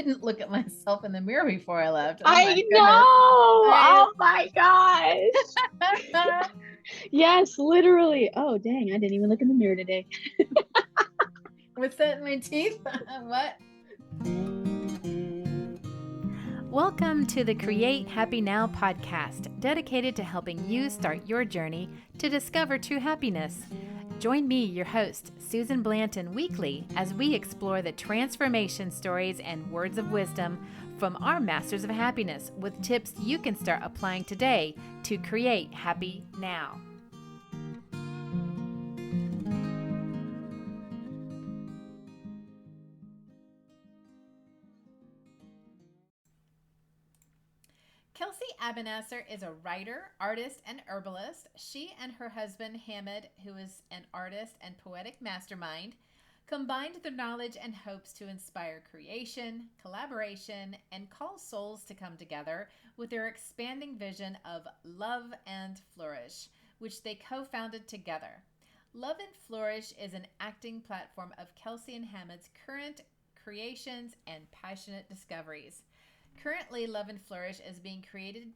didn't look at myself in the mirror before I left. Oh I my know. goodness. I Oh my gosh. Yes, literally. Oh, dang. I didn't even look in the mirror today. what's that in my teeth? What? Welcome to the Create Happy Now podcast, dedicated to helping you start your journey to discover true happiness. Join me, your host, Susan Blanton, weekly as we explore the transformation stories and words of wisdom from our masters of happiness with tips you can start applying today to create happy now. Kelsey Abinacer is a writer, artist, and herbalist. She and her husband, Hamid, who is an artist and poetic mastermind, combined their knowledge and hopes to inspire creation, collaboration, and call souls to come together with their expanding vision of Love and Flourish, which they co-founded together. Love and Flourish is an acting platform of Kelsey and Hamid's current creations and passionate discoveries. Currently, Love and Flourish is being created,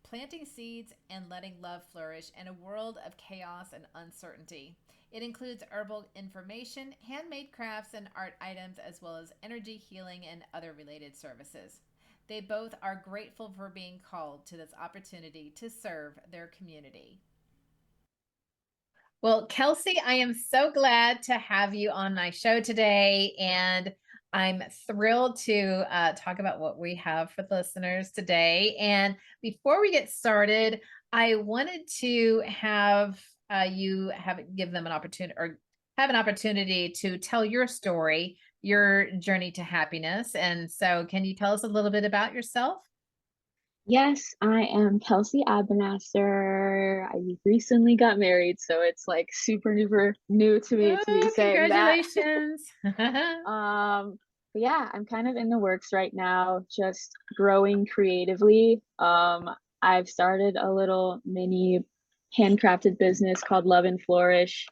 planting seeds and letting love flourish in a world of chaos and uncertainty. It includes herbal information, handmade crafts and art items, as well as energy healing and other related services. They both are grateful for being called to this opportunity to serve their community. Well, Kelsey, I am so glad to have you on my show today. And I'm thrilled to talk about what we have for the listeners today. And before we get started, I wanted to have give them an opportunity or have an opportunity to tell your story, your journey to happiness. And so, can you tell us a little bit about yourself? Yes, I am Kelsey Abinacer. I recently got married, so it's like super duper new to me to be Oh, saying that. congratulations. Um, but yeah, I'm kind of in the works right now, just growing creatively. I've started a little mini handcrafted business called Love and Flourish.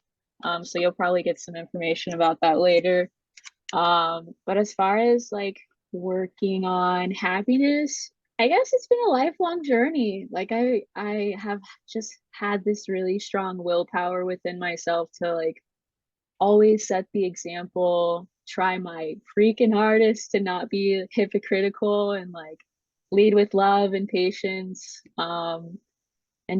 So you'll probably get some information about that later. But as far as like working on happiness, I guess it's been a lifelong journey. Like I have just had this really strong willpower within myself to like always set the example, try my freaking hardest to not be hypocritical and like lead with love and patience. And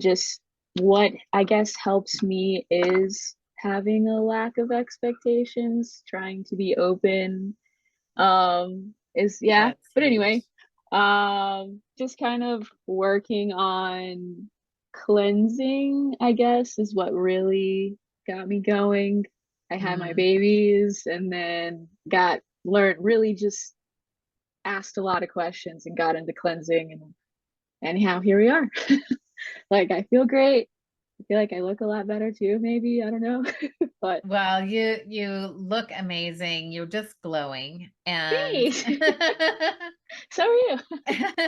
just what I guess helps me is having a lack of expectations, trying to be open. Is yeah. That's But anyway, huge. just kind of working on cleansing, I guess, is what really got me going. I had my Mm. babies and then got learned really just asked a lot of questions and got into cleansing and anyhow, here we are. Like I feel great. I feel like I look a lot better too, maybe. I don't know. But Well, you look amazing. You're just glowing. And thanks. So are you.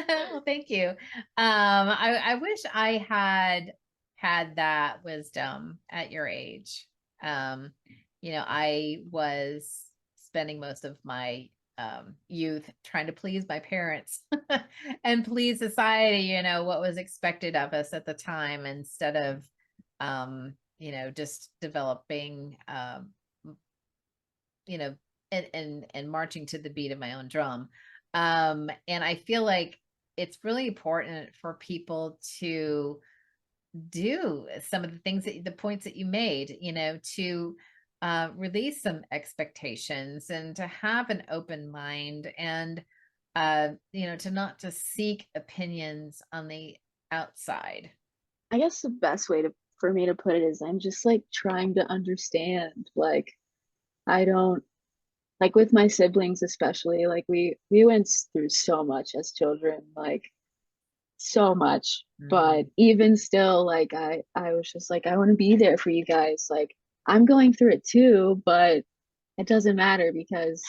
well, thank you. I wish I had that wisdom at your age. Um, I was spending most of my youth trying to please my parents and please society, what was expected of us at the time instead of just developing you know and marching to the beat of my own drum. And I feel like it's really important for people to do some of the things the points that you made, to release some expectations and to have an open mind and, to not just seek opinions on the outside. I guess the best way to for me to put it is I'm just like trying to understand. Like I don't like with my siblings especially, like we went through so much as children, like so much. But Mm. even still, like I was just like I want to be there for you guys. Like I'm going through it too, but it doesn't matter because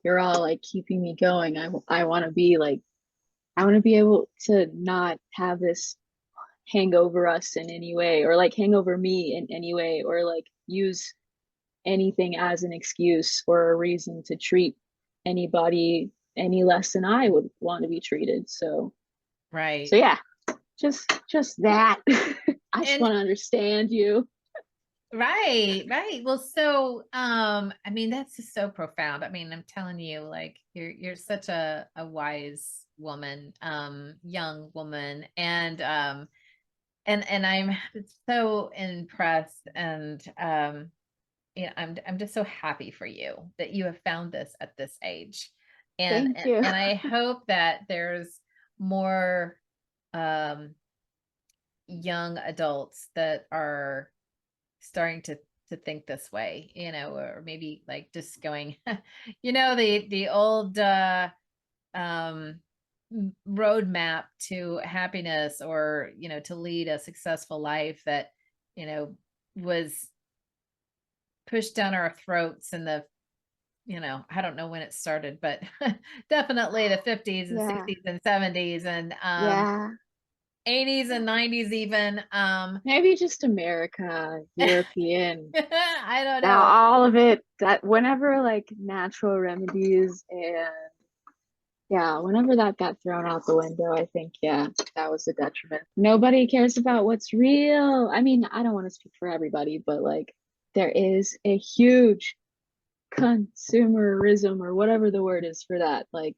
you're all like keeping me going. I want to be like I want to be able to not have this hang over us in any way or like hang over me in any way or like use anything as an excuse or a reason to treat anybody any less than I would want to be treated. So Right. yeah, just that. I just And want to understand you. right. Well, so I mean, that's just so profound. I mean, I'm telling you, like you're such a wise woman, young woman, and I'm so impressed, and yeah, I'm just so happy for you that you have found this at this age. And Thank you. and I hope that there's more um young adults that are starting to think this way, or maybe like just going, the old um roadmap to happiness, or to lead a successful life that you know was pushed down our throats in the I don't know when it started, but definitely the 50s and Yeah. 60s and 70s and Yeah. 80s and 90s even. Maybe just America, European. I don't Now know. all of it, that whenever like natural remedies and yeah, whenever that got thrown out the window, I think, yeah, that was a detriment. Nobody cares about what's real. I mean, I don't want to speak for everybody, but like there is a huge consumerism or whatever the word is for that. Like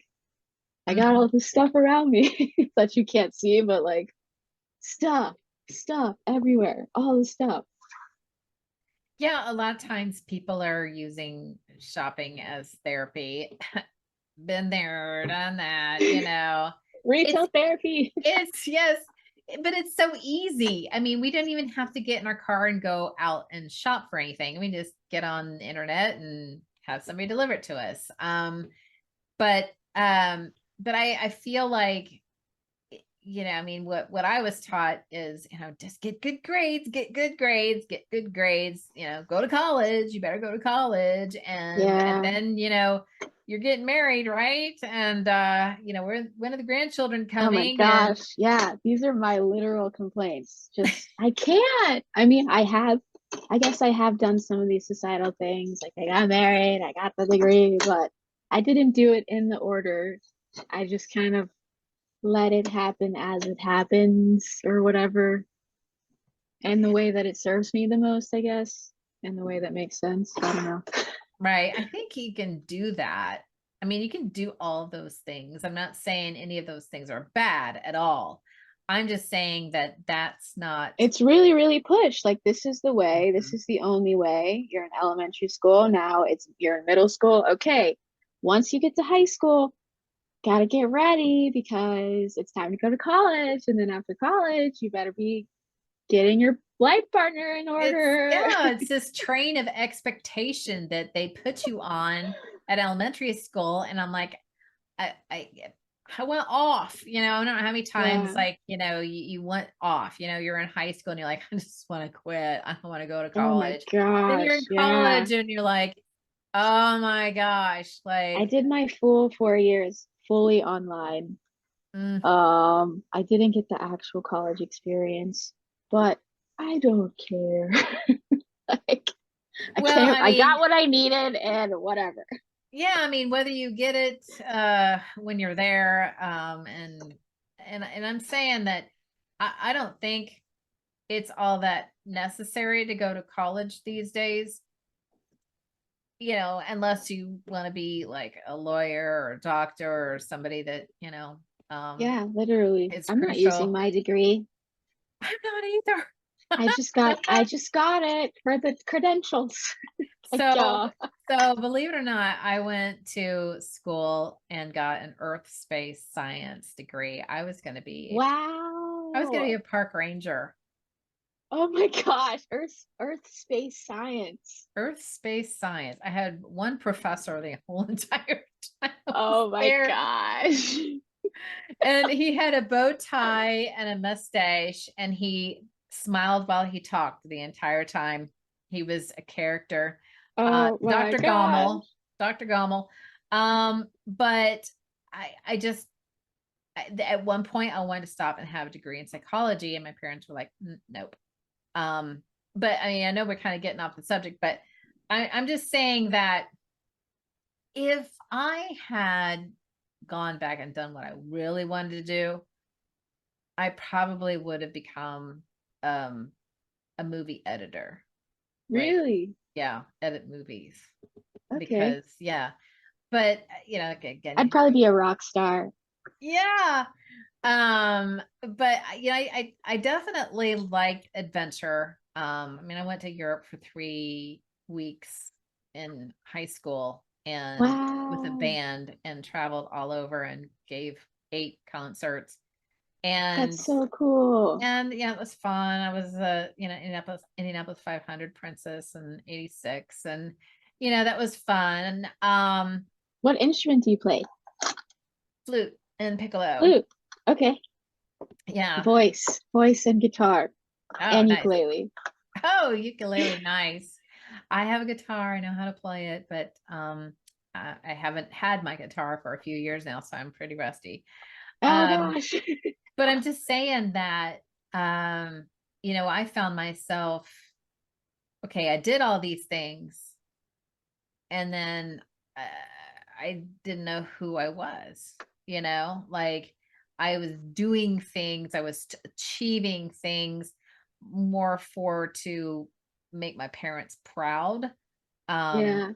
I got all Mhm. this stuff around me that you can't see, but like stuff, stuff everywhere, all the stuff. Yeah, a lot of times people are using shopping as therapy. Been there, done that. It's Retail therapy. it's yes, but it's so easy. I mean, we don't even have to get in our car and go out and shop for anything. We just get on the internet and have somebody deliver it to us. But but I feel like I mean, what I was taught is, just get good grades, get good grades, get good grades, go to college, you better go to college. And Yeah. then, you're getting married, right? And, when are the grandchildren Oh my coming? And gosh. Yeah, these are my literal complaints. Just I can't. I mean, I guess I have done some of these societal things. Like I got married, I got the degree, but I didn't do it in the order. I just kind of let it happen as it happens or whatever. And the way that it serves me the most, I guess, in the way that makes sense. I don't know. right, I think you can do that. I mean, you can do all of those things. I'm not saying any of those things are bad at all. I'm just saying that that's not. It's really, really pushed. Like this is the way, this Mhm. is the only way. You're in elementary school, now you're in middle school. Okay. Once you get to high school, gotta get ready because it's time to go to college. And then after college, you better be getting your life partner in order. It's this train of expectation that they put you on at elementary school. And I'm like, I went off, I don't know how many times, Yeah. like, you went off, you're in high school and you're like, I just want to quit. I don't want to go to Oh my college. Then you're in gosh. Yeah. college and you're like, oh my gosh, I like, did my full 4 years fully online. mm, I didn't get the actual college experience, but I don't care. Like I well, can't, I I mean, got what I needed and whatever. yeah, I mean, whether you get it when you're there, and I'm saying that I don't think it's all that necessary to go to college these days, unless you want to be like a lawyer or a doctor or somebody that, um Yeah, literally. is I'm not using crucial. my degree. I'm not I either. just got it for the credentials. Like, So, so believe it or not, I went to school and got an earth space science degree. I was going to be wow. a park ranger. Oh my gosh. Earth space science. Earth space science. I had one professor the whole entire time I was Oh my there, gosh. and he had a bow tie and a mustache, and he smiled while he talked the entire time. He was a character. Oh my Dr. gosh. Gommel, Dr. Gommel. But I just at one point I wanted to stop and have a degree in psychology, and my parents were like, nope. Um, but I mean, I know we're kind of getting off the subject, but I'm just saying that if I had gone back and done what I really wanted to do, I probably would have become um a movie editor. Like, Really? yeah, edit movies Okay. because but I'd again, probably be a rock star. yeah. But I definitely liked adventure. I mean, I went to Europe for 3 weeks in high school and with a Wow. band and traveled all over and gave 8 concerts. And That's so cool. yeah, it was fun. I was Indianapolis 500 princess in 86, and that was fun. What instrument do you play? Flute and piccolo. Flute. Okay. Yeah. Voice and guitar Oh, and nice. ukulele. Oh, ukulele, nice. I have a guitar. I know how to play it, but I haven't had my guitar for a few years now, so I'm pretty rusty. Oh Um, gosh. but I'm just saying that um, I found myself, okay, I did all these things, and then uh, I didn't know who I was. Like I was doing things, I was achieving things more for to make my parents proud, um, Yeah.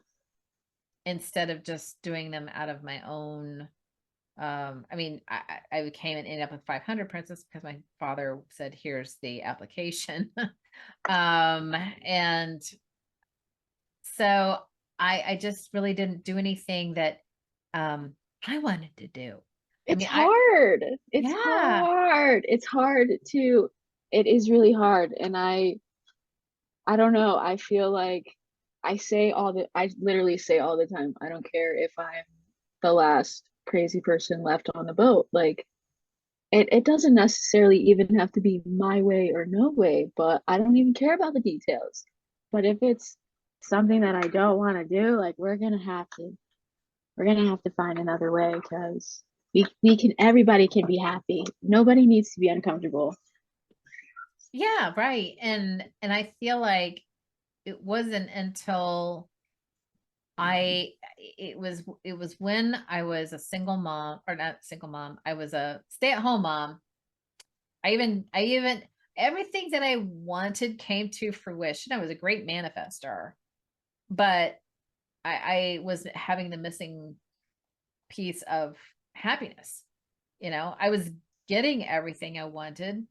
instead of just doing them out of my own. I mean, I became and ended up with 500 princess because my father said, "Here's the application," and so I just really didn't do anything that um I wanted to do. I It's mean, hard. It's yeah, hard. It's hard to it is really hard. And I don't know. I feel like I literally say all the time, I don't care if I'm the last crazy person left on the boat. Like it doesn't necessarily even have to be my way or no way, but I don't even care about the details. But if it's something that I don't want to do, like we're gonna have to find another way because we can everybody can be happy. Nobody needs to be uncomfortable. yeah, right. And I feel like it wasn't until it was when I was a single mom, or not single mom, I was a stay-at-home mom. I even everything that I wanted came to fruition. I was a great manifester, but I was having the missing piece of happiness. I was getting everything I wanted,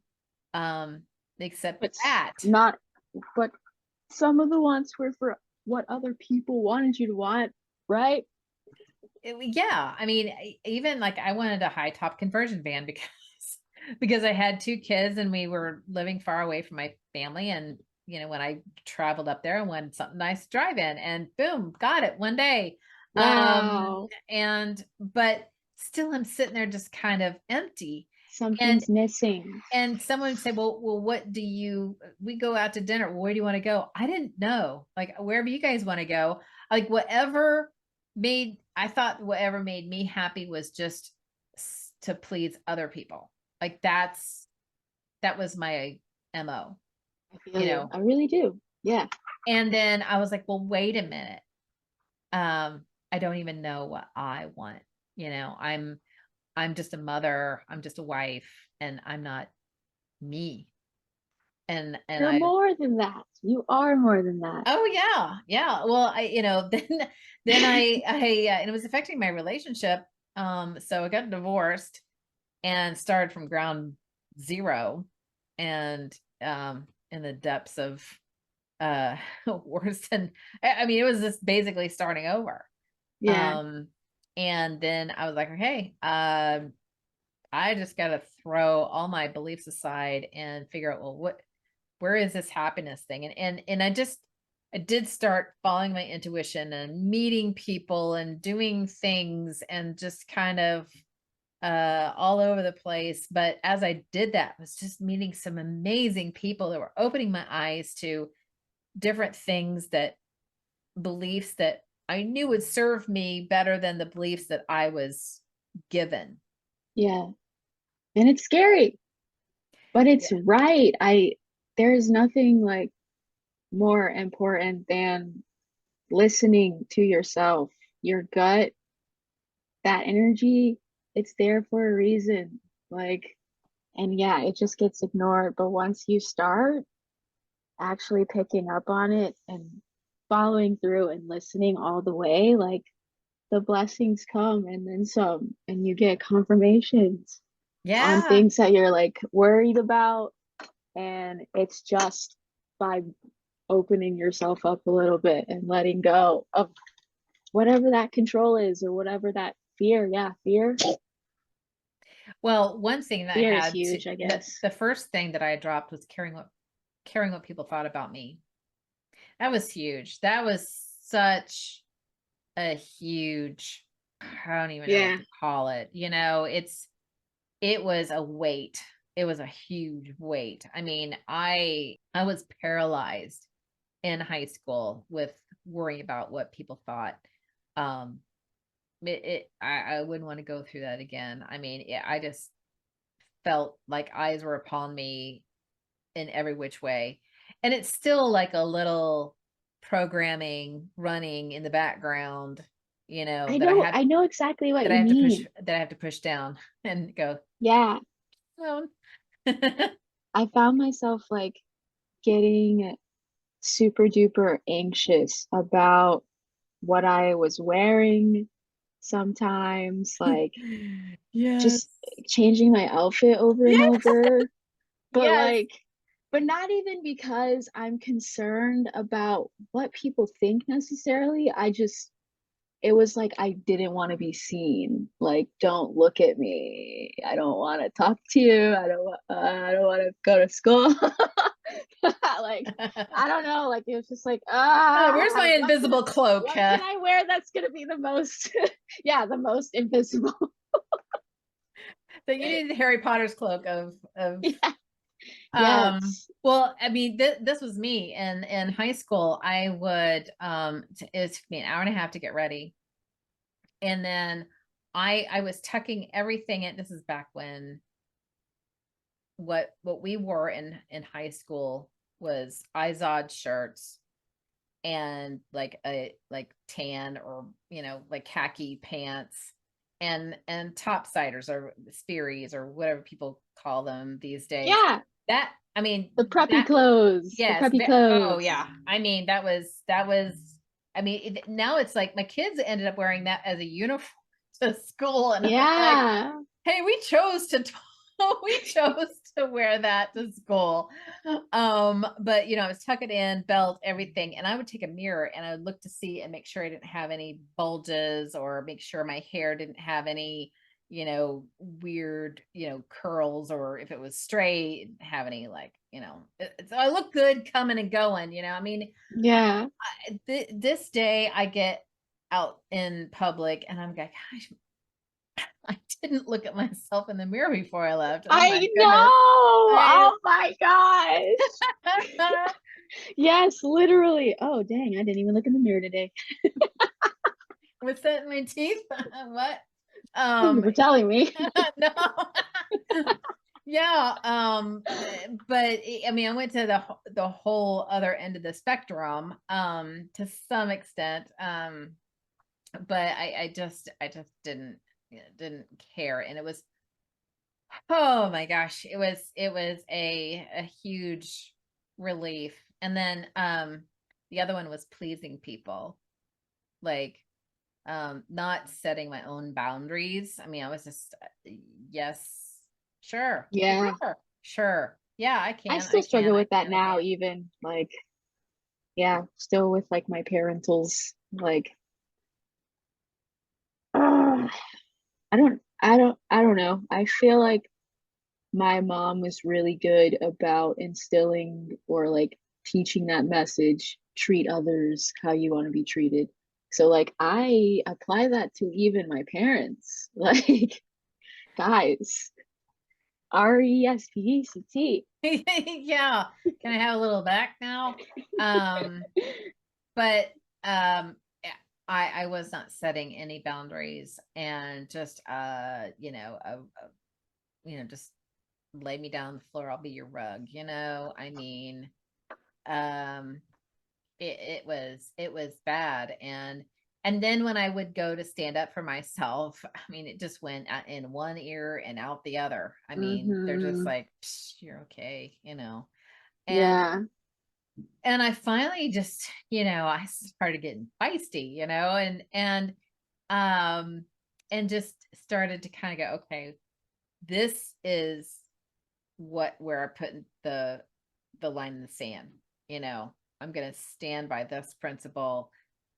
um, except But that. not but some of the ones were for what other people wanted you to want, right? Yeah, I mean, even like I wanted a high top conversion van because because I had 2 kids and we were living far away from my family, and when I traveled up there, I wanted something nice to drive in, and boom, got it one day. Wow. And but still, I'm sitting there just kind of empty, and Something's missing. someone said, well, what do you, we go out to dinner. Well, where do you want to go? I didn't know. Like, wherever you guys want to go, like I thought whatever made me happy was just to please other people. Like that was my MO, I feel you you. know? I really do. Yeah. And then I was like, well, wait a minute. I don't even know what I want. I'm just a mother, I'm just a wife, and I'm not me. And You're I more than that. You are more than that. Oh yeah, yeah. Well, then and it was affecting my relationship. So I got divorced and started from ground zero, and in the depths of uh worse than, I mean, it was just basically starting over. Yeah. Um, and then I was like, okay, I just got to throw all my beliefs aside and figure out, well, where is this happiness thing? And I did start following my intuition and meeting people and doing things and just kind of all over the place. But as I did that, I was just meeting some amazing people that were opening my eyes to different things, that beliefs that I knew would serve me better than the beliefs that I was given. Yeah. And it's scary, but it's Yeah. right. There's nothing like more important than listening to yourself, your gut, that energy. it's there for a reason. Like, and yeah, it just gets ignored. But once you start actually picking up on it and following through and listening all the way, like the blessings come and then some, and you get confirmations on Yeah. things that you're like worried about. And it's just by opening yourself up a little bit and letting go of whatever that control is or whatever that fear. Yeah, Well, one thing that I fear is had to huge, I guess. the first thing that I dropped was caring what people thought about me. That was huge. That was such a huge, I don't even know what Yeah. to call it. You know, it was a weight. It was a huge weight. I mean, I was paralyzed in high school with worrying about what people thought. Um, I wouldn't want to go through that again. I mean, I just felt like eyes were upon me in every which way. And it's still like a little programming running in the background, you know, I know exactly what that I you have to mean. push down and go, Yeah. no. I found myself like getting super duper anxious about what I was wearing sometimes, like Yes. just changing my outfit over and Yes. over. But Yes. like, but not even because I'm concerned about what people think necessarily. It was like I didn't want to be seen. Like, don't look at me. I don't want to talk to you. I don't want to go to school. Like, I don't know. Like, it was just like, Where's my invisible cloak? what can I wear that's gonna be the most, yeah, the most invisible. That you need the Harry Potter's cloak of Yeah. Yes. well, I mean, this was me in high school. I would it took me an hour and a half to get ready. And then I was tucking everything in. This is back when what we wore in high school was Izod shirts and like a like tan or like khaki pants and topsiders or Sperry's or whatever people call them these days. Yeah. That I mean The preppy that clothes. The yes, preppy oh clothes. yeah. I mean that was I mean now it's like my kids ended up wearing that as a uniform to school and I'm like, Yeah. hey, we chose to we chose to wear that to school. But I was tuck it in, belt, everything, and I would take a mirror and I would look to see and make sure I didn't have any bulges or make sure my hair didn't have any, weird, curls, or if it was straight, didn't have any like, so I look good coming and going, I mean, Yeah. this day I get out in public and I'm like, gosh, I didn't look at myself in the mirror before I left. Oh my I goodness. know. I Oh my gosh. Yes, literally. Oh, dang. I didn't even look in the mirror today. was that in my teeth? What? Thank you Um for telling me. no. Yeah, but I mean I went to the whole other end of the spectrum to some extent. But I just didn't care, and it was, oh my gosh, it was a huge relief. And then the other one was pleasing people, like not setting my own boundaries. I mean, I was just yes, sure, Yeah. sure. Yeah, I I still can, struggle I with that can, I now, can. even like, yeah, still with like my parentals. Like, uh, I don't know. I feel like my mom was really good about instilling or like teaching that message, treat others how you want to be treated. So like I apply that to even my parents. Like, guys, RESPECT. Yeah, can I have a little back now? um but yeah, I was not setting any boundaries and just just lay me down on the floor, I'll be your rug, I mean, um it was bad. And And then when I would go to stand up for myself, I mean, it just went in one ear and out the other. I mean, they're just Mm-hmm. like, "Psh, you're okay, you know." And Yeah. I finally just, I started getting feisty, um and just started to kind of go, okay, this is where I put the line in the sand. I'm going to stand by this principle,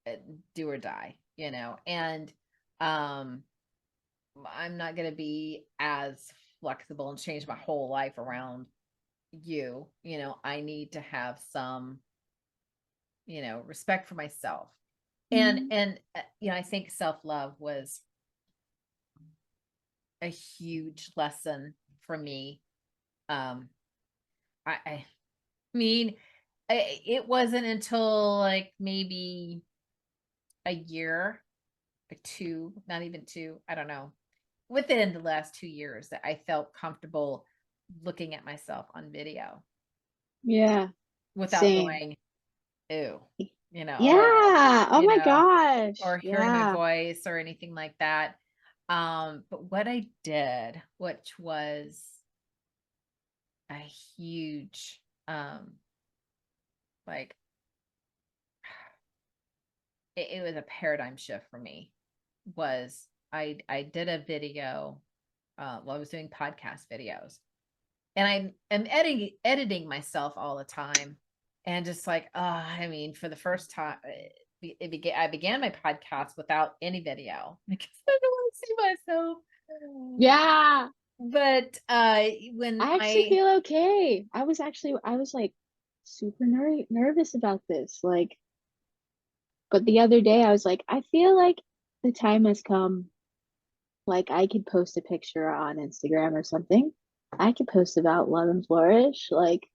uh, do or die, and um I'm not going to be as flexible and change my whole life around you. I need to have some, respect for myself. And Mhm. I think self-love was a huge lesson for me. Um I mean, it wasn't until like maybe a year or two, not even two, I don't know, within the last 2 years that I felt comfortable looking at myself on video Yeah. without Same. going, ew, or, Yeah. Oh my gosh. or hearing my Yeah. voice or anything like that. But what I did, which was a huge, like, it was a paradigm shift for me, was I did a video. Well, I was doing podcast videos, and I am editing myself all the time, and just like, I mean, for the first time, I began my podcast without any video because I don't want to see myself. Yeah. But when I actually I feel okay. I was like super nervous about this. Like, but the other day I was like, I feel like the time has come. Like, I could post a picture on Instagram or something. I could post about Love and Flourish. Like,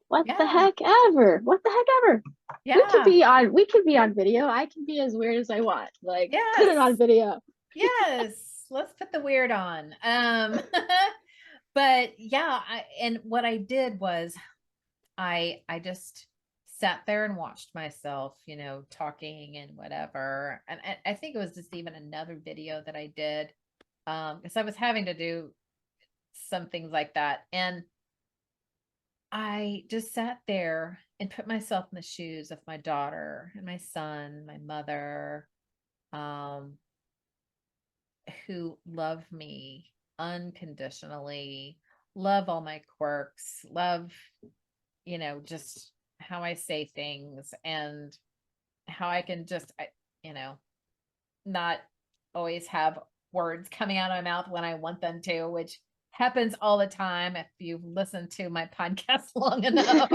what the yeah, heck ever? What the heck ever? yeah, We could be on video. I can be as weird as I want. Like, put it on yes, video. yes, let's put the weird on. But yeah, and what I did was I just sat there and watched myself, talking and whatever. And I think it was just even another video that I did, because I was having to do some things like that. And I just sat there and put myself in the shoes of my daughter and my son, my mother, um, who love me unconditionally, love all my quirks, love, just how I say things, and how I can just, you know, not always have words coming out of my mouth when I want them to, which happens all the time if you've listened to my podcast long enough.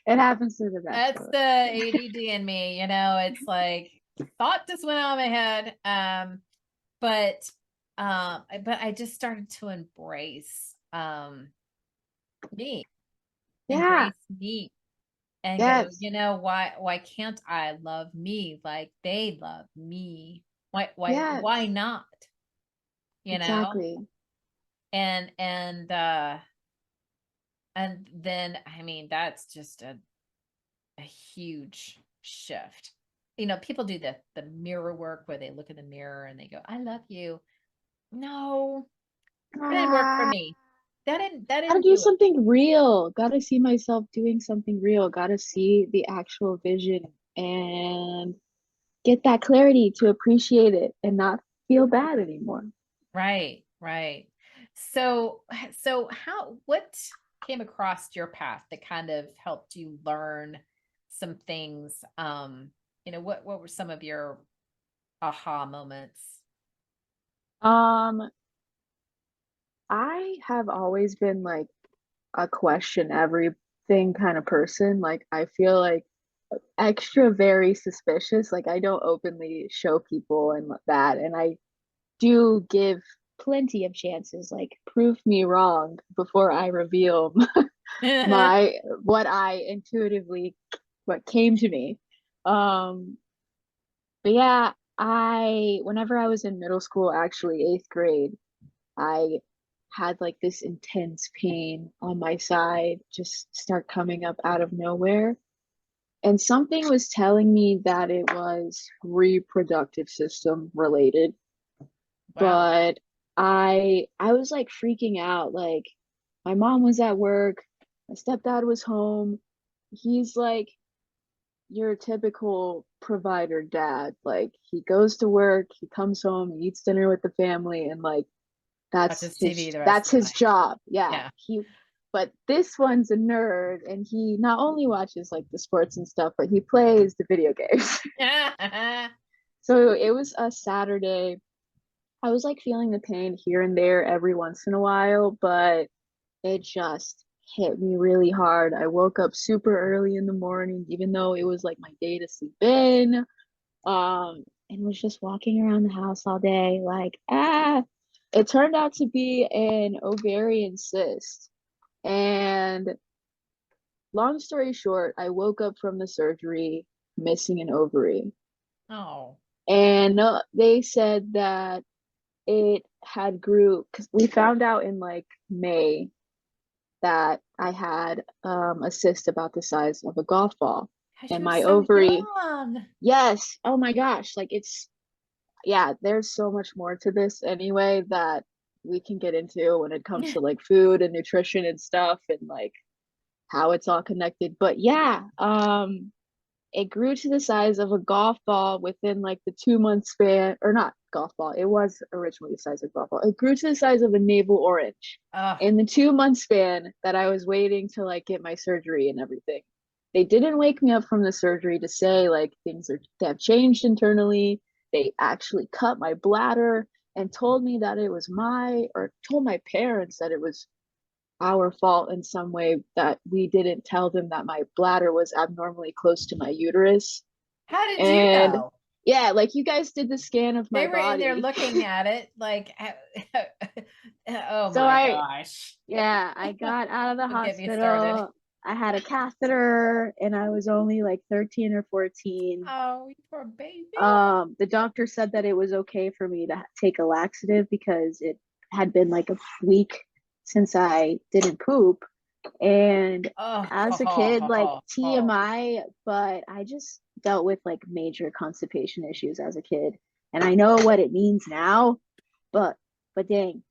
It happens to the best That's of the us. ADD in me, it's like thought just went out of my head. But I just started to me, Yeah. embrace me, and go, Yes. why can't I love me like they love me? Why Yes. not? You know? Exactly. And then I mean that's just a huge shift. People do the mirror work where they look in the mirror and they go, I love you. No, that didn't work for Ah, me. That gotta didn't do do it. something real. Gotta see myself doing something real. Gotta see the actual vision and get that clarity to appreciate it and not feel bad anymore. Right, right. So what came across your path that kind of helped you learn some things? What were some of your aha moments? Um, I have always been like a question everything kind of person. Like, I feel like extra very suspicious. Like, I don't openly show people and that. And I do give plenty of chances. Like, prove me wrong before I reveal my what I intuitively what came to me. Um, but yeah, I whenever I was in middle school, actually eighth grade, I had like this intense pain on my side just start coming up out of nowhere. And something was telling me that it was reproductive system related, Wow. but I was like freaking out. Like my mom was at work, my stepdad was home. He's like your typical provider dad. Like he goes to work, he comes home, he eats dinner with the family, and like Watches TV the rest that's of the his night. job. Yeah. Yeah. But this one's a nerd and he not only watches like the sports and stuff, but he plays the video games. So it was a Saturday. I was like feeling the pain here and there every once in a while, but it just hit me really hard. I woke up super early in the morning, even though it was like my day to sleep in. And was just walking around the house all day, like, it turned out to be an ovarian cyst. And long story short, I woke up from the surgery missing an ovary. Oh. And they said that it had grew because we found out in like May that I had a cyst about the size of a golf ball. Gosh, And you were my so ovary, young. yes, oh my gosh, like it's, yeah, there's so much more to this anyway that we can get into when it comes to like food and nutrition and stuff and like how it's all connected. But yeah, it grew to the size of a golf ball within like the 2 month span, or not golf ball. It was originally the size of a golf ball. It grew to the size of a navel orange Oh, in the 2 month span that I was waiting to like get my surgery and everything. They didn't wake me up from the surgery to say like they have changed internally. They actually cut my bladder and told me that it was or told my parents that it was our fault in some way that we didn't tell them that my bladder was abnormally close to my uterus. how did you And know? yeah, like you guys did the scan of They my were in there body. looking at it like, oh So my gosh. yeah, I got out of the Don't get me started. hospital. I had a catheter and I was only like 13 or 14. Oh, you poor baby. The doctor said that it was okay for me to take a laxative because it had been like a week since I didn't poop. And Oh, as a kid, like TMI, but I just dealt with like major constipation issues as a kid. And I know what it means now, but dang,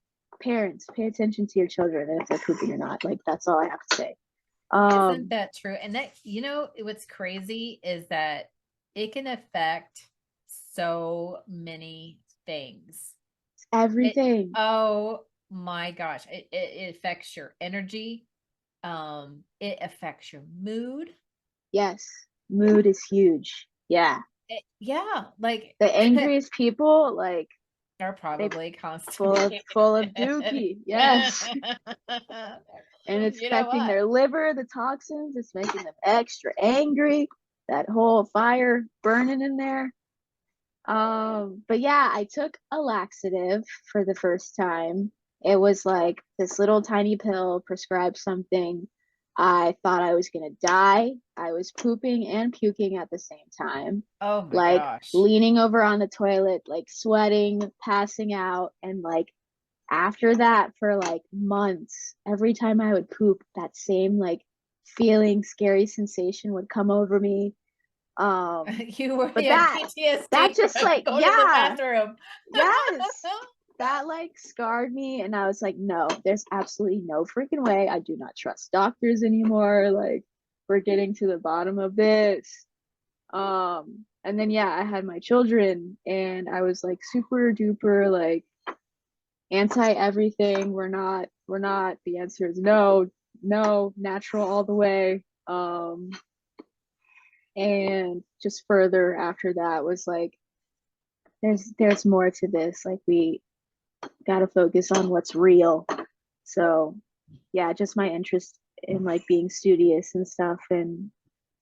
parents, pay attention to your children and if they're pooping or not. Like that's all I have to say. Isn't Um, that true? And that, what's crazy is that it can affect so many things. It, everything. oh my gosh, it affects your energy. It affects your mood. Yes, mood is huge. Yeah. Yeah, like The angriest people, like are they probably full constipated. of dookie. Yes. And it's You know affecting what? their liver, the toxins, it's making them extra angry. That whole fire burning in there. But yeah, I took a laxative for the first time. It was like this little tiny pill prescribed something. I thought I was gonna die. I was pooping and puking at the same time, Oh my like gosh. leaning over on the toilet, like sweating, passing out, and like after that for like months, every time I would poop, that same like feeling, scary sensation would come over me. You But had that PTSD just from like, going to the yeah, bathroom. yes, that like scarred me. And I was like, no, there's absolutely no freaking way. I do not trust doctors anymore. Like, we're getting to the bottom of this. And then yeah, I had my children and I was like super duper like anti everything. We're not, the answer is no, no, natural all the way. And just further after that was like there's more to this. Like we got to focus on what's real. So yeah, just my interest in like being studious and stuff and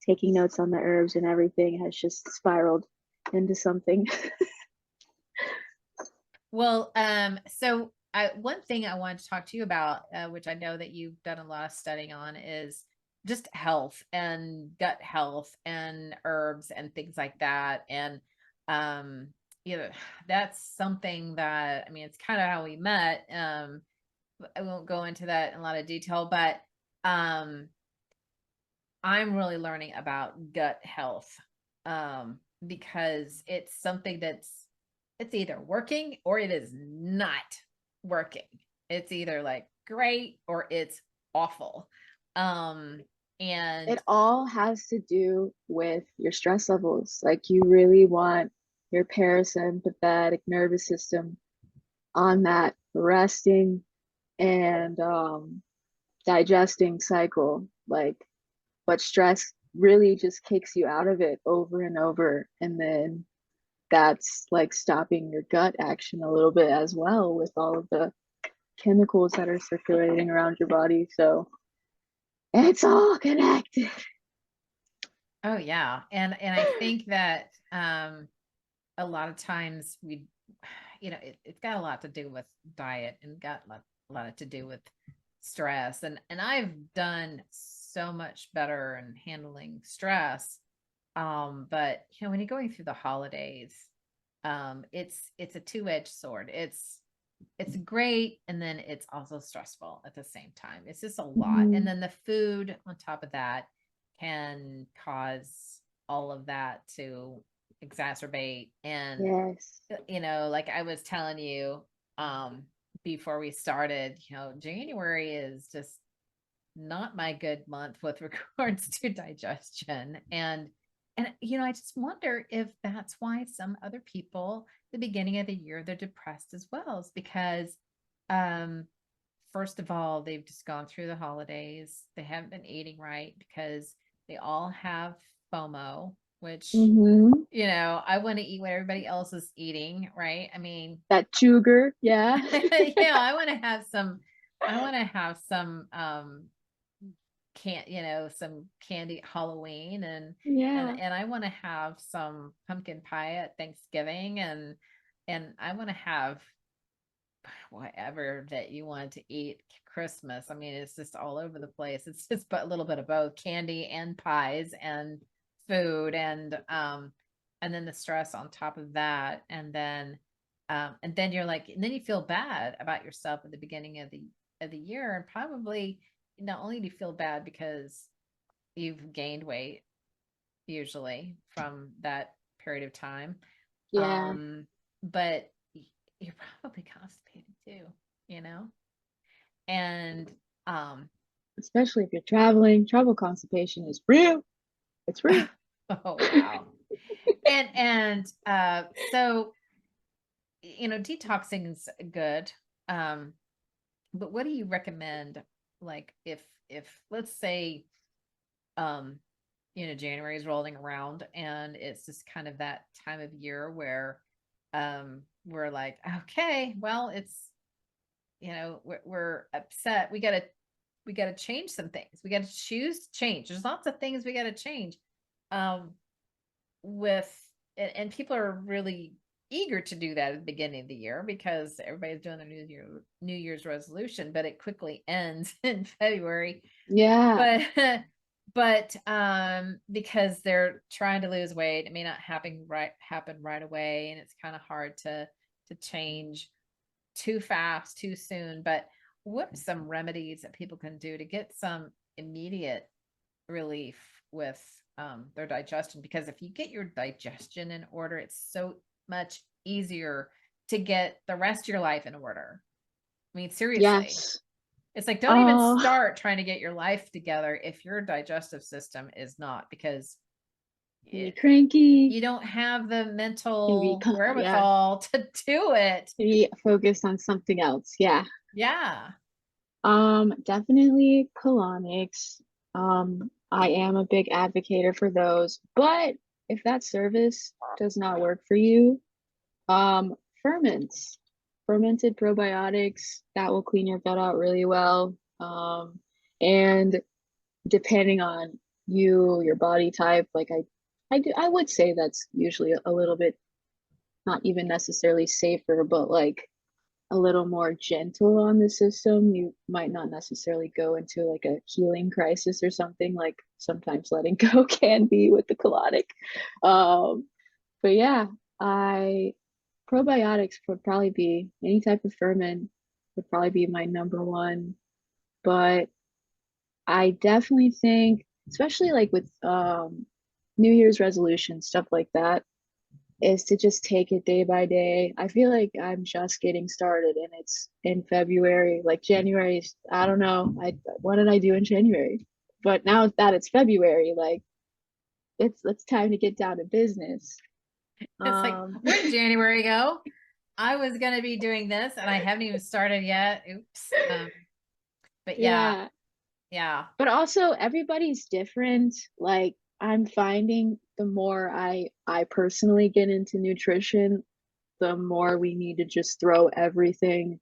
taking notes on the herbs and everything has just spiraled into something. Well, so one thing I wanted to talk to you about, which I know that you've done a lot of studying on, is just health and gut health and herbs and things like that. And um, you know, that's something that, I mean, it's kind of how we met. I won't go into that in a lot of detail, but um I'm really learning about gut health, because it's something it's either working or it is not working. It's either like great or it's awful. Um, It and all has to do with your stress levels. Like you really want your parasympathetic nervous system on that resting and digesting cycle. Like, but stress really just kicks you out of it over and over. And then that's like stopping your gut action a little bit as well with all of the chemicals that are circulating around your body. So it's all connected. oh yeah, and I think that a lot of times it's got a lot to do with diet and got a lot to do with stress, and I've done so much better in handling stress. But when you're going through the holidays, it's a two-edged sword. It's great, and then it's also stressful at the same time. It's just a lot. And Mhm. then the food on top of that can cause all of that to exacerbate. And Yes. like I was telling you before we started, January is just not my good month with regards to digestion. And I just wonder if that's why some other people, the beginning of the year, they're depressed as well, is because um first of all, they've just gone through the holidays. They haven't been eating right because they all have FOMO, which Mm-hmm. I want to eat what everybody else is eating, right? I mean, That sugar, yeah. I want to have some some candy at Halloween, and and Yeah. and I want to have some pumpkin pie at Thanksgiving, and I want to have whatever that you want to eat Christmas. I mean, it's just all over the place. It's just but a little bit of both candy and pies and food, and then the stress on top of that. And then you're like, and then you feel bad about yourself at the beginning of the year. And probably not only do you feel bad because you've gained weight usually from that period of time, Yeah. um, but you're probably constipated too, you know? And um Especially if you're traveling. Travel constipation is real. It's real. oh wow. And so detoxing is good. Um but what do you recommend, like if let's say um January is rolling around and it's just kind of that time of year where we're like, okay, well, we're upset. We got to change some things. We got to choose change. There's lots of things we got to change. Um, with and people are really eager to do that at the beginning of the year because everybody's doing their New Year's resolution, but it quickly ends in February. Yeah. But because they're trying to lose weight, it may not happen right away, and it's kind of hard to change too fast, too soon. But what are some remedies that people can do to get some immediate relief with their digestion? Because if you get your digestion in order, it's so much easier to get the rest of your life in order. I mean, seriously. Yes. It's like, don't even Oh, start trying to get your life together if your digestive system is not, because can be it, cranky. you don't have the Can be, mental yeah. wherewithal to do it. Can be focused on something else. Yeah. Yeah. Definitely colonics. I am a big advocate for those, but if that service does not work for you, um, ferments, fermented probiotics, that will clean your gut out really well. And depending on your body type, like I would say that's usually a little bit not even necessarily safer, but like a little more gentle on the system. You might not necessarily go into like a healing crisis or something, like sometimes letting go can be with the colonic. Um, but yeah, I probiotics would probably be any type of ferment would probably be my number one. But I definitely think especially like with New Year's resolution, stuff like that, is to just take it day by day. I feel like I'm just getting started and it's in February. Like January, I don't know. What did I do in January? But now that it's February, like it's time to get down to business. It's like, Um where did January go? I was going to be doing this and I haven't even started yet. Oops. But yeah, yeah, yeah. but also everybody's different. Like I'm finding the more I personally get into nutrition, the more we need to just throw everything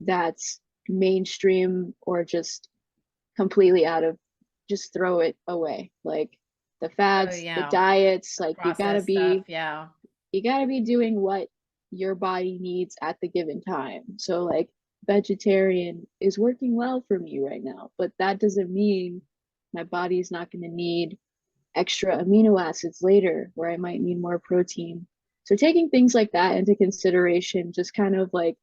that's mainstream or just completely out of, just throw it away. Like the Oh, fads, the yeah. diets, like Processed stuff. Yeah. you gotta be doing what your body needs at the given time. So like vegetarian is working well for me right now, but that doesn't mean my body's not going to need extra amino acids later where I might need more protein. So taking things like that into consideration, just kind of like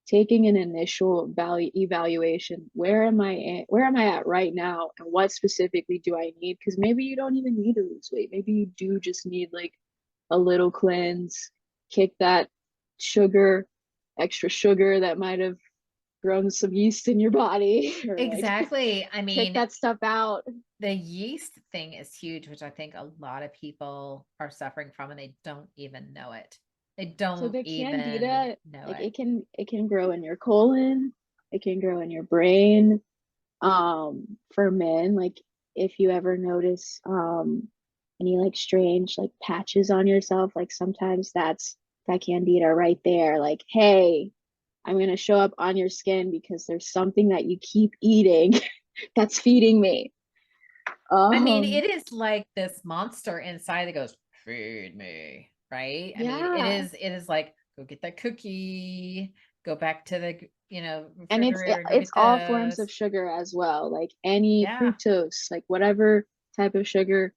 taking an initial value evaluation. Where am I at right now and what specifically do I need? Because maybe you don't even need to lose weight. Maybe you do just need like a little cleanse, kick that sugar, extra sugar that might have grown some yeast in your body or like Exactly. I kick mean, that stuff out. the yeast thing is huge, which I think a lot of people are suffering from and they don't even know it. They So don't the even candida, know like it. it can grow in your colon, it can grow in your brain. For men, like if you ever notice any like strange like patches on yourself, like sometimes that's that candida right there. Like, hey, I'm gonna show up on your skin because there's something that you keep eating that's feeding me. I mean, Um, it is like this monster inside that goes, feed me, right? I mean, yeah. it is like, go get that cookie, go back to the, And refrigerator, go it's get all forms this. of sugar as well, like any Yeah. fructose, like whatever type of sugar,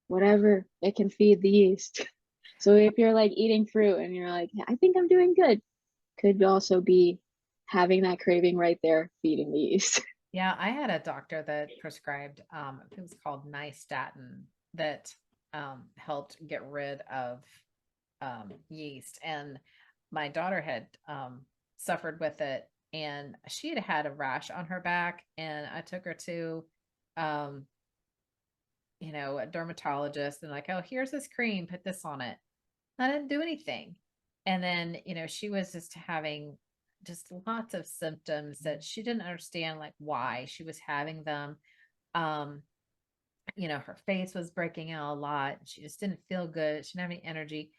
whatever, it can feed the yeast. So if you're like eating fruit and you're like, I think I'm doing good, could also be having that craving right there feeding the yeast. Yeah, I had a doctor that prescribed, it was called nystatin that helped get rid of yeast. And my daughter had suffered with it, and she had had a rash on her back. And I took her to, um, a dermatologist, and like, oh, here's this cream, put this on it. I didn't do anything. And then, she was just having just lots of symptoms that she didn't understand, like why she was having them. Um, her face was breaking out a lot. She just didn't feel good. She didn't have any energy.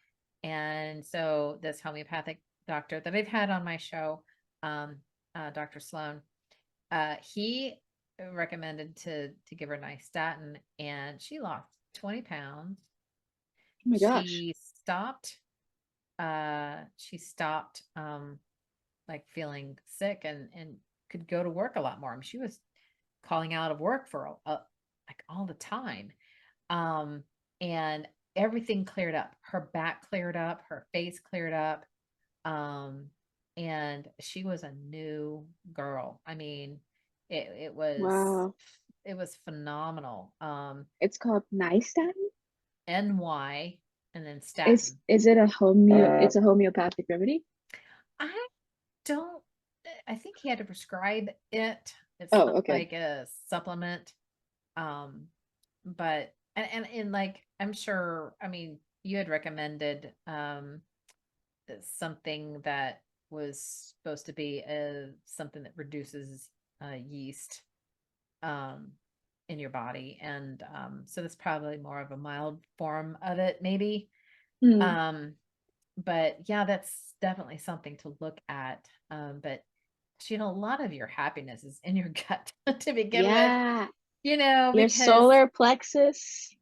And so this homeopathic doctor that I've had on my show, um, Dr. Sloan, he recommended to give her nystatin, and she lost 20 pounds. Oh my gosh. She stopped like feeling sick, and could go to work a lot more. I mean, she was calling out of work for like all the time. Um, and everything cleared up. Her back cleared up, her face cleared up. Um, and she was a new girl. I mean, it was Wow. it was phenomenal. It's called nystatin. NY and then statin. Is it it's a homeopathic remedy? I don't I think he had to prescribe it. It's Oh, not okay. like a supplement. Um, but and like I'm sure, I mean, you had recommended something that was supposed to be something that reduces yeast um in your body, and so that's probably more of a mild form of it, maybe. Hmm. Um, but yeah, that's definitely something to look at. But a lot of your happiness is in your gut to begin with, Yeah. Your because solar plexus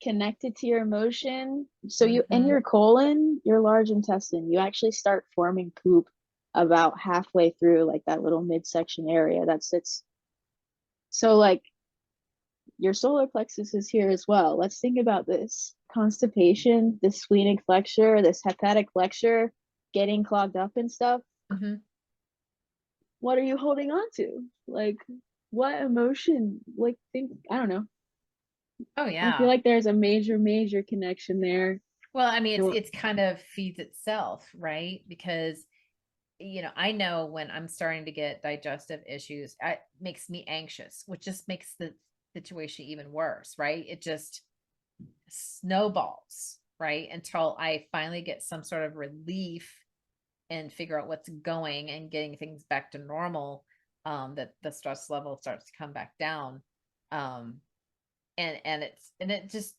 connected to your emotion. So you in mhm, your colon, your large intestine, you actually start forming poop about halfway through like that little midsection area that sits. So like your solar plexus is here as well. Let's think about this. Constipation, this splenic flexure, this hepatic flexure getting clogged up and stuff. mhm. What are you holding on to? Like what emotion? Like think I don't know. Oh I feel yeah. like there's a major connection there. Well, I mean, You know, it's kind of feeds itself, right? Because I know when I'm starting to get digestive issues, it makes me anxious, which just makes the situation even worse, right? It just snowballs, right? Until I finally get some sort of relief and figure out what's going and getting things back to normal, that the stress level starts to come back down. Um, and it just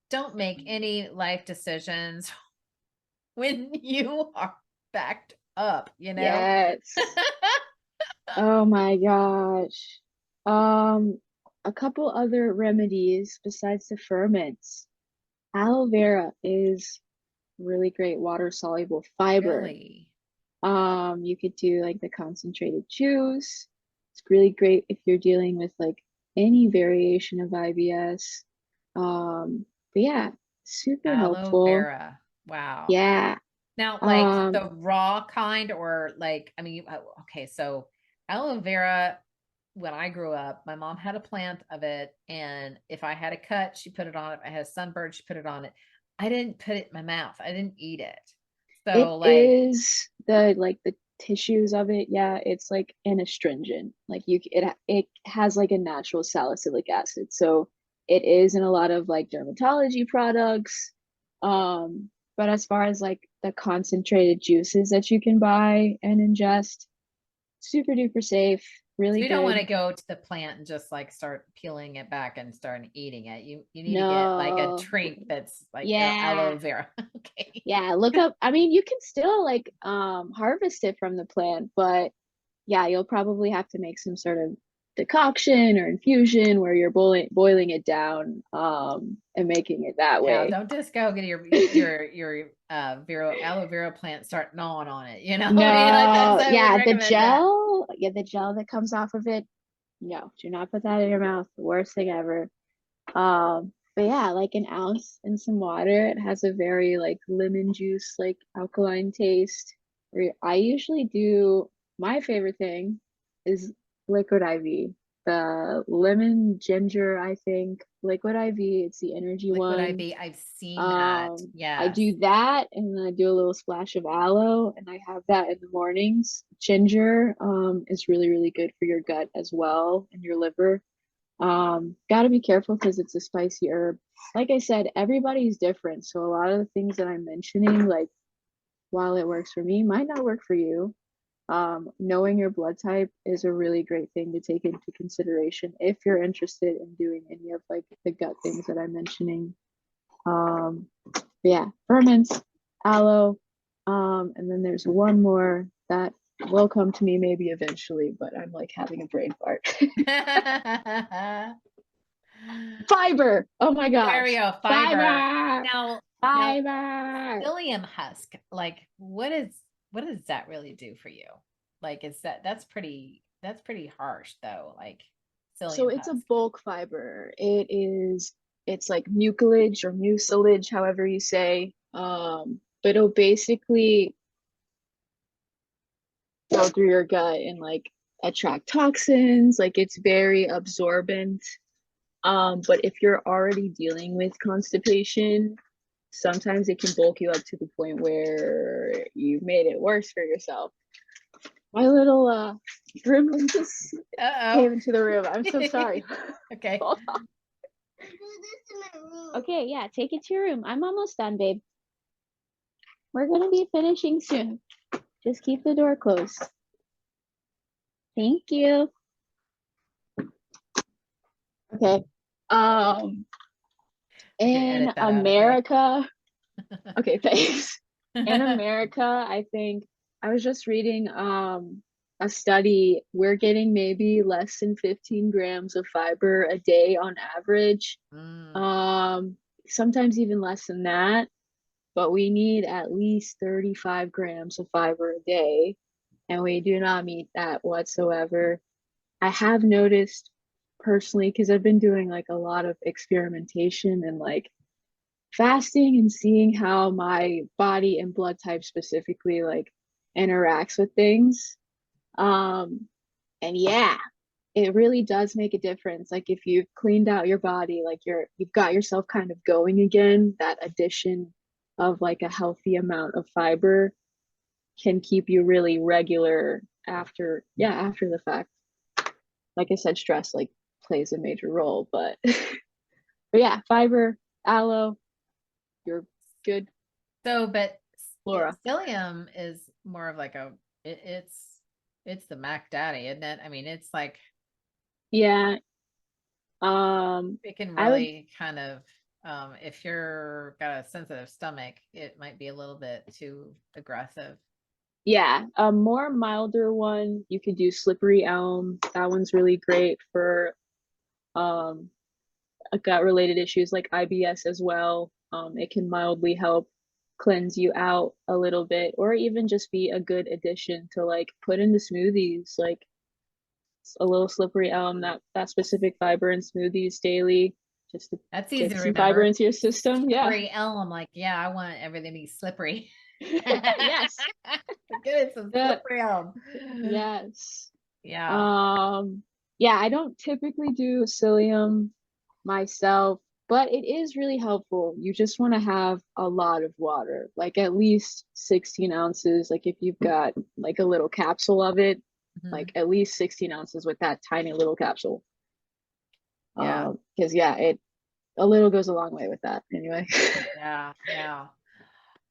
don't make any life decisions when you are backed up. yes. Oh my gosh. Um, a couple other remedies besides the ferments. Aloe vera is really great water soluble fiber. Really? You could do like the concentrated juice. It's really great if you're dealing with like any variation of IBS. But yeah, super Aloe helpful. vera. Wow. Yeah. Now, like Um, the raw kind, or like, I mean, okay, so aloe vera, when I grew up, my mom had a plant of it. And if I had a cut, she put it on it. If I had a sunburn, she put it on it. I didn't put it in my mouth, I didn't eat it. it So, like, is the like the tissues of it. Yeah, it's like an astringent. Like it has like a natural salicylic acid. So it is in a lot of like dermatology products. But as far as like the concentrated juices that you can buy and ingest, super duper safe, so really you don't want good. to go to the plant and just like start peeling it back and start eating it. You need to get like a No. drink that's like Yeah. aloe vera. Okay. Yeah, look up. I mean, you can still like harvest it from the plant, but yeah, you'll probably have to make some sort of decoction or infusion where you're boiling it down and making it that Yeah, way. don't just go get your vera aloe vera plant, start gnawing on it. Like that's No, I would yeah, recommend that. the gel that comes off of it, no, do not put that in your mouth. The worst thing ever. But yeah, like an ounce in some water. It has a very like lemon juice, like alkaline taste. I usually do my favorite thing is liquid IV. The lemon ginger, I think, liquid IV. It's the energy Liquid one. IV, I've seen that. I Yes. do that and then I do a little splash of aloe and I have that in the mornings. Ginger, is really good for your gut as well and your liver. Got to be careful because it's a spicy herb. Like I said, everybody's different. So a lot of the things that I'm mentioning, like while it works for me, might not work for you. Knowing your blood type is a really great thing to take into consideration if you're interested in doing any of like the gut things that I'm mentioning. Yeah, ferments, aloe, and then there's one more that will come to me maybe eventually, but I'm like having a brain fart. There Fiber. Oh my we gosh. go, fiber. Fiber. Now Fiber. psyllium husk, like what does that really do for you? Like, is that's pretty harsh though, like So psyllium it's a husk. bulk fiber. It's like mucilage or mucilage, however you say. But it'll basically go through your gut and like attract toxins. Like it's very absorbent. But if you're already dealing with constipation, sometimes it can bulk you up to the point where you've made it worse for yourself. My little gremlin just Uh-oh. came into the room. I'm so sorry. Okay. Hold on. Okay, yeah, take it to your room. I'm almost done, babe. We're gonna be finishing soon. Just keep the door closed. Thank you. Okay. Um, I can in edit that out, okay. America, okay, thanks. In America, I think I was just reading a study. We're getting maybe less than 15 grams of fiber a day on average. Mm. Um, Sometimes even less than that, but we need at least 35 grams of fiber a day, and we do not meet that whatsoever. I have noticed personally because I've been doing like a lot of experimentation and like fasting and seeing how my body and blood type specifically like interacts with things. Um, and yeah, it really does make a difference. Like if you've cleaned out your body, like you've got yourself kind of going again, that addition of like a healthy amount of fiber can keep you really regular after the fact. Like I said, stress like plays a major role, but but yeah, fiber, aloe, you're good. So, but Flora. psyllium is more of like it's the Mac Daddy, isn't it? I mean, it's like Yeah. it can I would, really kind of if you're got a sensitive stomach, it might be a little bit too aggressive. yeah, a more milder one, you could do slippery elm. That one's really great for um gut related issues like IBS as well. It can mildly help cleanse you out a little bit, or even just be a good addition to like put in the smoothies, like a little slippery elm, that specific fiber in smoothies daily, just to That's easy get to some fiber remember. into your system. Yeah. Slippery elm, like, yeah, I want everything to be slippery. Yes. Get some That, slippery elm. yes. Yeah. Um, yeah, I don't typically do psyllium myself, but it is really helpful. You just want to have a lot of water, like at least 16 ounces. Like if you've got like a little capsule of it, like Mhm. at least 16 ounces with that tiny little capsule. Yeah. Because yeah, it a little goes a long way with that anyway. Yeah. Yeah.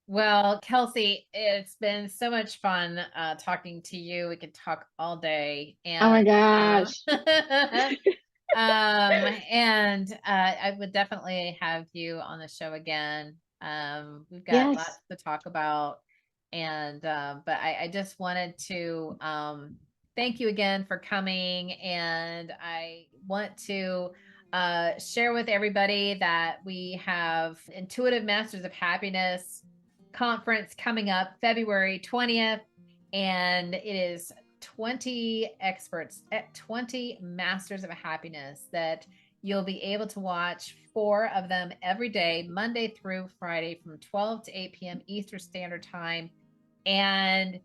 Well, Kelsey, it's been so much fun talking to you. We could talk all day, Oh my and gosh. I would definitely have you on the show again. We've got lots Yes. to talk about, and but I just wanted to thank you again for coming, and I want to share with everybody that we have Intuitive Masters of Happiness conference coming up February 20th, and it is 20 experts at 20 masters of happiness that you'll be able to watch 4 of them every day, Monday through Friday from 12 to 8 p.m. Eastern Standard Time. And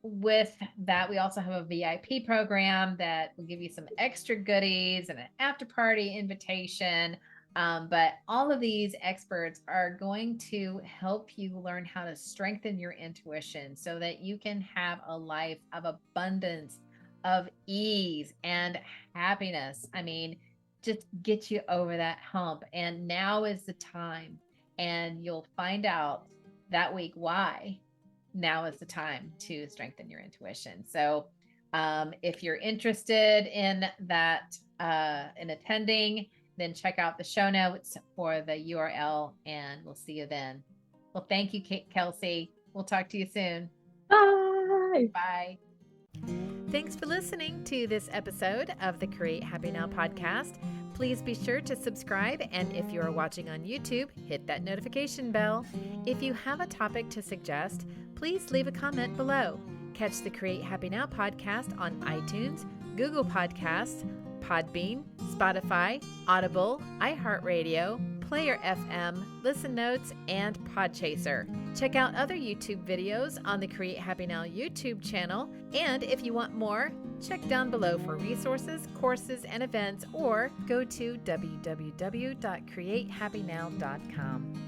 with that, we also have a VIP program that will give you some extra goodies and an after party invitation. But all of these experts are going to help you learn how to strengthen your intuition so that you can have a life of abundance, of ease, and happiness. I mean, just get you over that hump. And now is the time. And you'll find out that week why now is the time to strengthen your intuition. So, if you're interested in that, in attending, then check out the show notes for the URL, and we'll see you then. Well, thank you, Kelsey. We'll talk to you soon. Bye. Bye. Thanks for listening to this episode of the Create Happy Now podcast. Please be sure to subscribe, and if you are watching on YouTube, hit that notification bell. If you have a topic to suggest, please leave a comment below. Catch the Create Happy Now podcast on iTunes, Google Podcasts, Podbean, Spotify, Audible, iHeartRadio, Player FM, Listen Notes, and Podchaser. Check out other YouTube videos on the Create Happy Now YouTube channel, and if you want more, check down below for resources, courses, and events, or go to www.createhappynow.com.